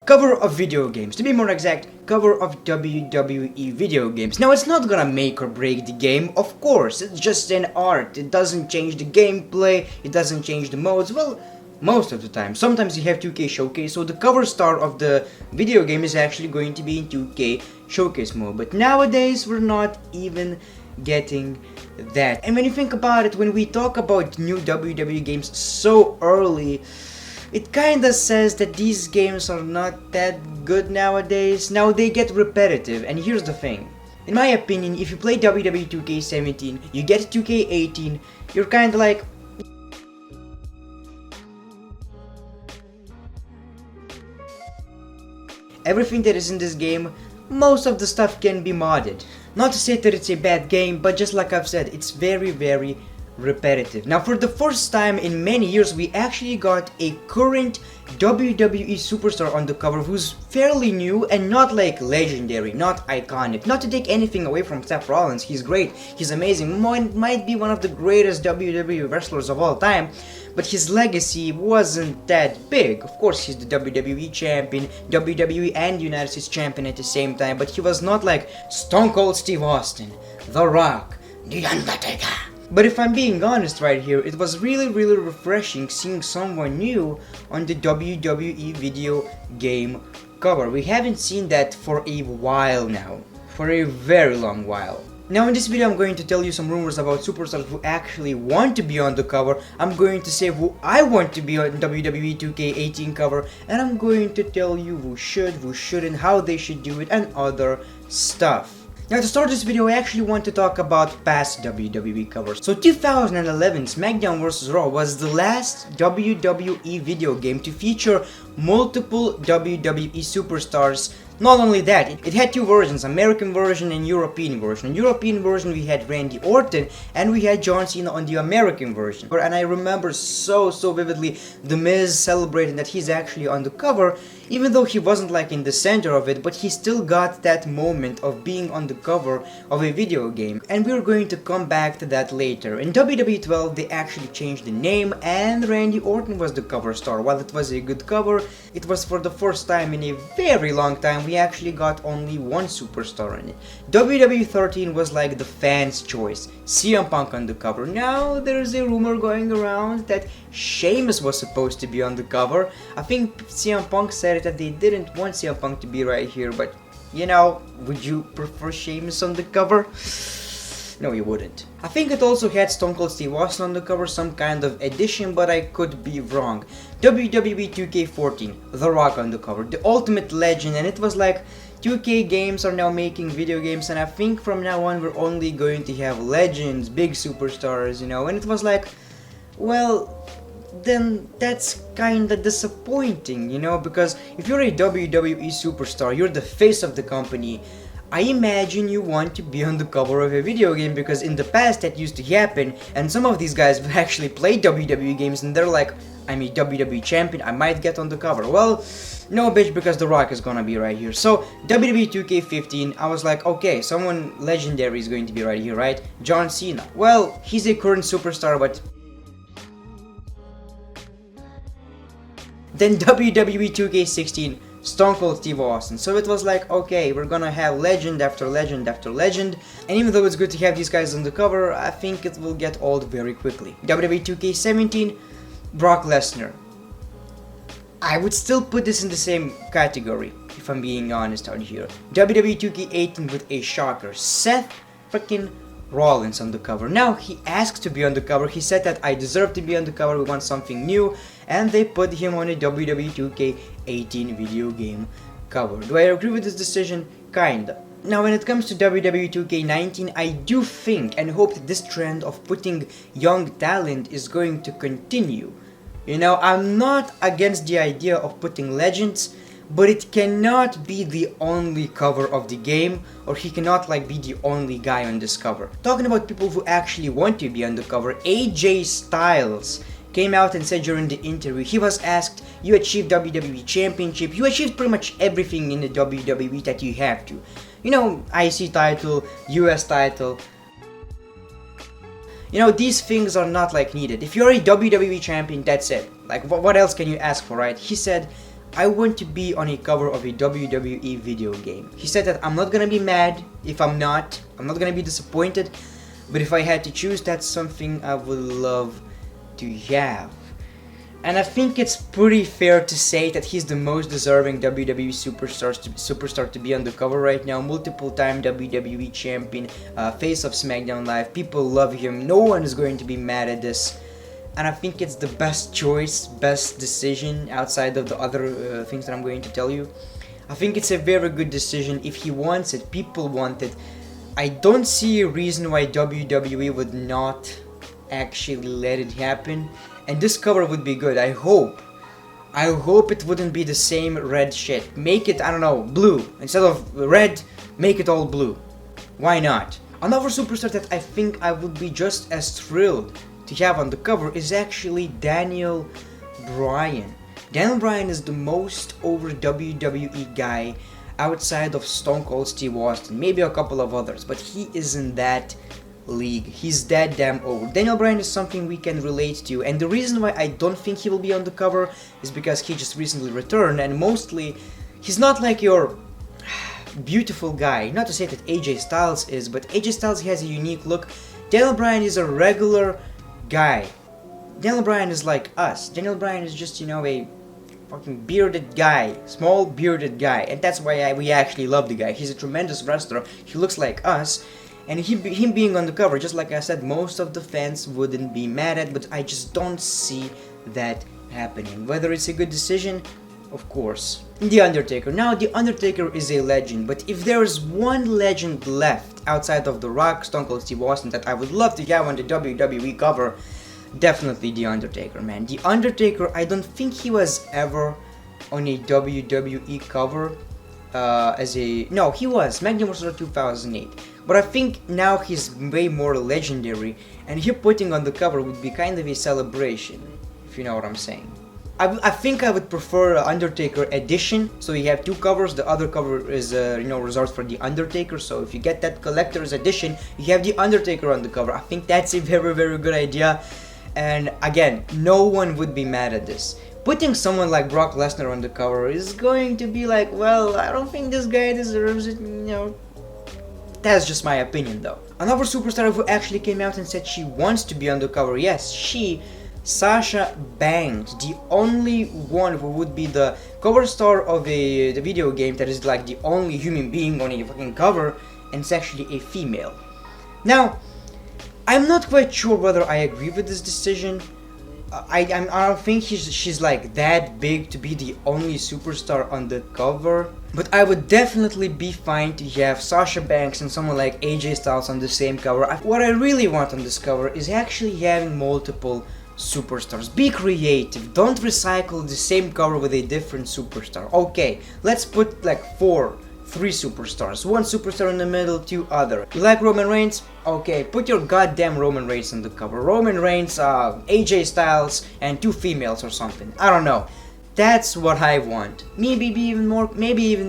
Cover of video games, to be more exact, cover of WWE video games. Now it's not gonna make or break the game, of course, it's just an art. It doesn't change the gameplay, it doesn't change the modes, well, most of the time. Sometimes you have 2K Showcase, so the cover star of the video game is actually going to be in 2K Showcase mode. But nowadays, we're not even getting that. And when you think about it, when we talk about new WWE games so early, it kinda says that these games are not that good nowadays. Now they get repetitive, and here's the thing. In my opinion, if you play WWE 2K17, you get 2K18, you're kinda like, everything that is in this game, most of the stuff can be modded. Not to say that it's a bad game, but just like I've said, it's very repetitive. Now for the first time in many years, we actually got a current WWE superstar on the cover who's fairly new and not like legendary, not iconic. Not to take anything away from Seth Rollins, he's great, he's amazing, might be one of the greatest WWE wrestlers of all time, but his legacy wasn't that big. Of course, he's the WWE champion, WWE and United States champion at the same time, but he was not like Stone Cold Steve Austin, The Rock, The Undertaker. But if I'm being honest right here, it was really refreshing seeing someone new on the WWE video game cover. We haven't seen that for a while now, for a very long while. Now in this video I'm going to tell you some rumors about superstars who actually want to be on the cover. I'm going to say who I want to be on WWE 2K18 cover, and I'm going to tell you who should, who shouldn't, how they should do it, and other stuff. Now to start this video, I actually want to talk about past WWE covers. So 2011 SmackDown vs. Raw was the last WWE video game to feature multiple WWE superstars. Not only that, it had two versions, American version and European version. In European version we had Randy Orton and we had John Cena on the American version. And I remember so vividly The Miz celebrating that he's actually on the cover, even though he wasn't like in the center of it, but he still got that moment of being on the cover of a video game. And we're going to come back to that later. In WWE 12 they actually changed the name and Randy Orton was the cover star. While it was a good cover, it was for the first time in a very long time we actually got only one superstar in it. WWE 13 was like the fans' choice. CM Punk on the cover. Now there's a rumor going around that Sheamus was supposed to be on the cover. I think CM Punk said that they didn't want CM Punk to be right here, but you know, would you prefer Sheamus on the cover? No, you wouldn't. I think it also had Stone Cold Steve Austin on the cover, some kind of edition, but I could be wrong. WWE 2K14, The Rock on the cover, the ultimate legend, and it was like 2K games are now making video games, and I think from now on we're only going to have legends, big superstars, you know, and it was like, well, then that's kinda disappointing, you know, because if you're a WWE superstar, you're the face of the company, I imagine you want to be on the cover of a video game, because in the past that used to happen, and some of these guys have actually played WWE games and they're like, I'm a WWE champion, I might get on the cover. Well, no bitch, because The Rock is gonna be right here. So, WWE 2K15, I was like, okay, someone legendary is going to be right here, right? John Cena. Well, he's a current superstar, but then WWE 2K16, Stone Cold Steve Austin. So it was like, okay, we're gonna have legend after legend after legend, and even though it's good to have these guys on the cover, I think it will get old very quickly. WWE 2K17, Brock Lesnar. I would still put this in the same category, if I'm being honest out here. WWE 2K18 with a shocker, Seth freaking Rollins on the cover. Now he asked to be on the cover, he said that I deserve to be on the cover, we want something new, and they put him on a WWE 2K18 video game cover. Do I agree with this decision? Kinda. Now when it comes to WWE 2K19, I do think and hope that this trend of putting young talent is going to continue. You know, I'm not against the idea of putting legends, but it cannot be the only cover of the game, or he cannot like be the only guy on this cover. Talking about people who actually want to be on the cover, AJ Styles came out and said during the interview, he was asked, you achieved WWE Championship, you achieved pretty much everything in the WWE that you have to. You know, IC title, US title. You know, these things are not like needed. If you're a WWE champion, that's it. Like, what else can you ask for, right? He said, I want to be on a cover of a WWE video game. He said that I'm not gonna be mad if I'm not gonna be disappointed, but if I had to choose, that's something I would love to have. And I think it's pretty fair to say that he's the most deserving WWE superstar to be on the cover right now. Multiple-time WWE champion, face of SmackDown Live. People love him. No one is going to be mad at this. And I think it's the best choice, best decision outside of the other things that I'm going to tell you. I think it's a very good decision. If he wants it, people want it. I don't see a reason why WWE would not actually let it happen. And this cover would be good. I hope it wouldn't be the same red shit. Make it, I don't know, blue. Instead of red, make it all blue. Why not? Another superstar that I think I would be just as thrilled to have on the cover is actually Daniel Bryan. Daniel Bryan is the most over WWE guy outside of Stone Cold Steve Austin, maybe a couple of others, but he is in that league. He's that damn old. Daniel Bryan is something we can relate to, and the reason why I don't think he will be on the cover is because he just recently returned, and mostly he's not like your beautiful guy. Not to say that AJ Styles is, but AJ Styles has a unique look. Daniel Bryan is a regular guy. Daniel Bryan is like us. Daniel Bryan is just, you know, a fucking bearded guy, small bearded guy, and that's why we actually love the guy. He's a tremendous wrestler. He looks like us. And him being on the cover, just like I said, most of the fans wouldn't be mad at, but I just don't see that happening. Whether it's a good decision, of course. The Undertaker. Now, The Undertaker is a legend, but if there is one legend left outside of The Rock, Stone Cold Steve Austin, that I would love to have on the WWE cover, definitely The Undertaker, man. The Undertaker, I don't think he was ever on a WWE cover no, he was, SmackDown vs. Raw 2008. But I think now he's way more legendary, and him putting on the cover would be kind of a celebration, if you know what I'm saying. I think I would prefer Undertaker edition, so you have two covers. The other cover is, reserved for The Undertaker, so if you get that collector's edition, you have The Undertaker on the cover. I think that's a very, very good idea, and again, no one would be mad at this. Putting someone like Brock Lesnar on the cover is going to be like, well, I don't think this guy deserves it, you know. That's just my opinion, though. Another superstar who actually came out and said she wants to be on the cover, yes, Sasha Banks, the only one who would be the cover star of the video game that is like the only human being on a fucking cover, and it's actually a female. Now, I'm not quite sure whether I agree with this decision. I don't think she's like that big to be the only superstar on the cover, but I would definitely be fine to have Sasha Banks and someone like AJ Styles on the same cover. What I really want on this cover is actually having multiple superstars. Be creative, don't recycle the same cover with a different superstar. Okay, let's put like three superstars. One superstar in the middle, two other. You like Roman Reigns? Okay, put your goddamn Roman Reigns on the cover. Roman Reigns, AJ Styles, and two females or something. I don't know. That's what I want. Maybe even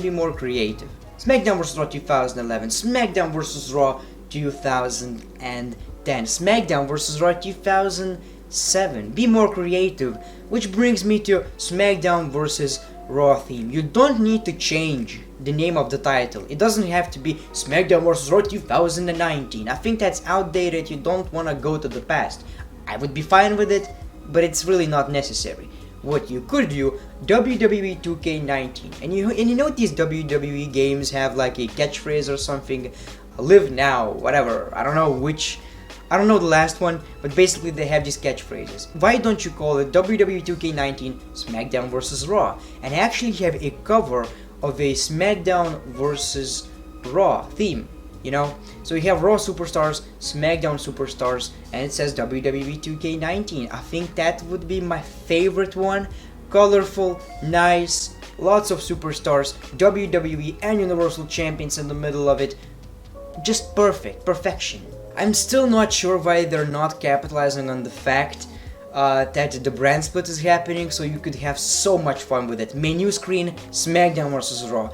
be more creative. SmackDown vs. Raw 2011, SmackDown vs. Raw 2010, SmackDown vs. Raw 2007. Be more creative. Which brings me to SmackDown vs. Raw theme. You don't need to change the name of the title. It doesn't have to be SmackDown vs. Raw 2019. I think that's outdated. You don't want to go to the past. I would be fine with it, but it's really not necessary. What you could do, WWE 2K19. And you know these WWE games have like a catchphrase or something, live now, whatever. I don't know the last one, but basically they have these catchphrases. Why don't you call it WWE 2K19 SmackDown vs. Raw and actually have a cover of a SmackDown vs. Raw theme, you know? So you have Raw superstars, SmackDown superstars, and it says WWE 2K19. I think that would be my favorite one. Colorful, nice, lots of superstars, WWE and Universal Champions in the middle of it. Just perfection. I'm still not sure why they're not capitalizing on the fact that the brand split is happening, so you could have so much fun with it. Menu screen, SmackDown vs. Raw.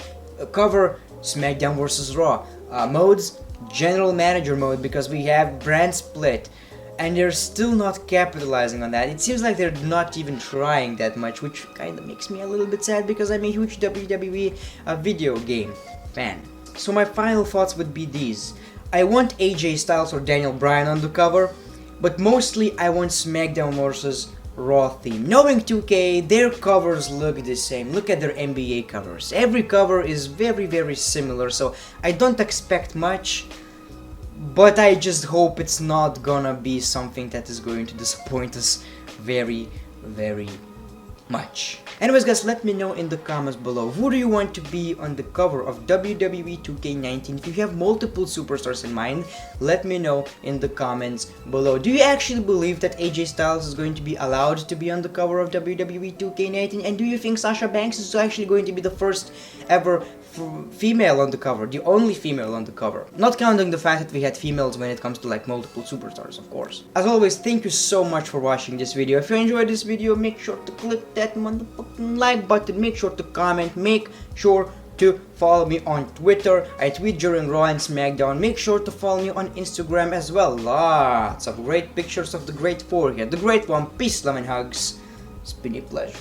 Cover, SmackDown vs. Raw. Modes, General Manager mode, because we have brand split. and they're still not capitalizing on that. It seems like they're not even trying that much, which kind of makes me a little bit sad because I'm a huge WWE video game fan. So my final thoughts would be these. I want AJ Styles or Daniel Bryan on the cover, but mostly I want SmackDown versus Raw theme. Knowing 2K, their covers look the same. Look at their NBA covers. Every cover is very similar, so I don't expect much. But I just hope it's not gonna be something that is going to disappoint us very much. Anyways guys, let me know in the comments below, who do you want to be on the cover of WWE 2K19? If you have multiple superstars in mind, let me know in the comments below. Do you actually believe that AJ Styles is going to be allowed to be on the cover of WWE 2K19? And do you think Sasha Banks is actually going to be the first ever female on the cover, the only female on the cover? Not counting the fact that we had females when it comes to like multiple superstars, of course. As always, thank you so much for watching this video. If you enjoyed this video, make sure to click that motherfucking like button, make sure to comment, make sure to follow me on Twitter. I tweet during Raw and SmackDown. Make sure to follow me on Instagram as well. Lots of great pictures of the Great Four here. The Great One. Peace, love and hugs. It's been a pleasure.